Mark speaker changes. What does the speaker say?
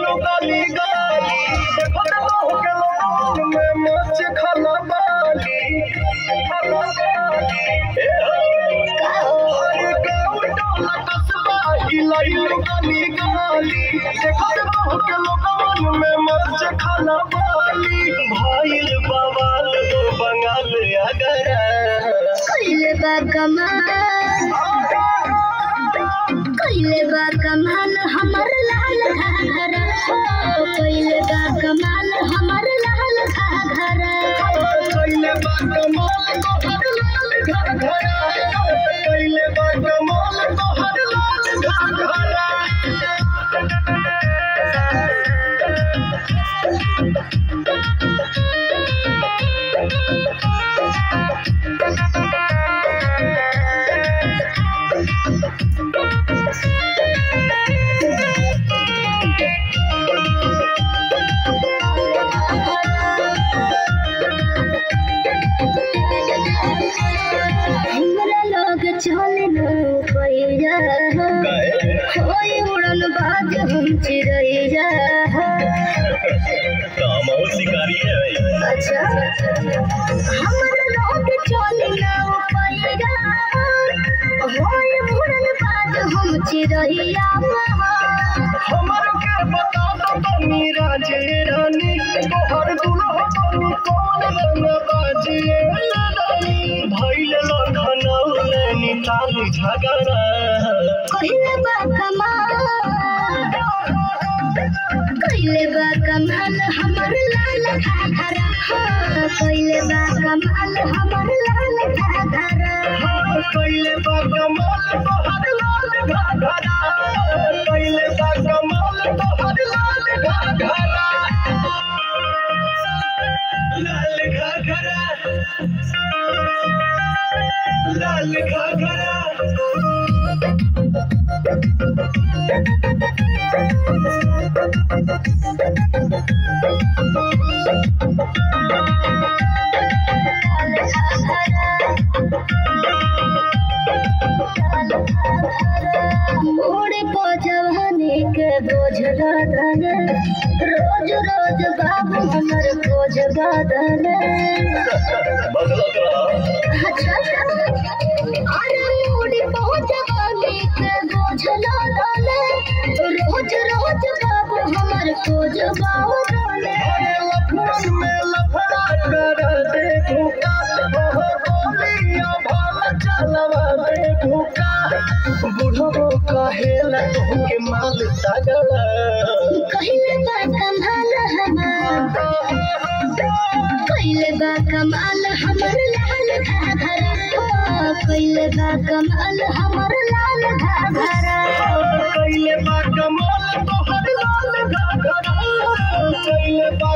Speaker 1: लो गाली गाली देखो तो हो के लोगों में मच खाला बाली हर गाँव टोला कस्बा हिलाई लो गाली गाली देखो तो हो के लोगों में मच खाला बाली भाईल बवाल दो बंगाल अगर
Speaker 2: कइले बा कमाल हमर लाल घाघरा कइले बा कमाल हमर लाल घाघरा
Speaker 1: कइले बा कमाल तोहर लाल घाघरा कइले बा कमाल तोहर लाल घाघरा
Speaker 2: चले न पैया होई उड़न बाज हम चिड़ैया
Speaker 1: शिकारी है
Speaker 2: अच्छा हमर लोग चले न पैया होई उड़न बाज हम चिड़ैया
Speaker 1: हमर के बता दो तनी राजे रानी तोहर दुल्हा बनी कौन रंग बाजिए रानी भइल लखनऊ नैनीताल झगड़ा
Speaker 2: कइले बा कमाल हमर लाल घाघरा कइले बा कमाल हमर लाल घाघरा
Speaker 1: कइले बा कमाल तोहर लाल घाघरा कइले बा कमाल तोहर लाल घाघरा लाल घाघरा लाल घाघरा
Speaker 2: मोड़े पो जवानी के बोझ गादन रोज रोज बाबू हमर बोझ गादन अच्छा अरे मोड़े पो जवानी के बोझ गादन रोज रोज बाबू हमर बोझ गादन
Speaker 1: लफड़न में लफड़ा कर दे भूखा हो गोलियां भाल चलवा दे भूखा बुढ़ो कहेला के माल तगड़ा
Speaker 2: कइले बा कमाल हमर लाल घाघरा कइले बा कमाल हमर लाल घाघरा
Speaker 1: कइले बा कमाल तोहर लाल घाघरा कइले बा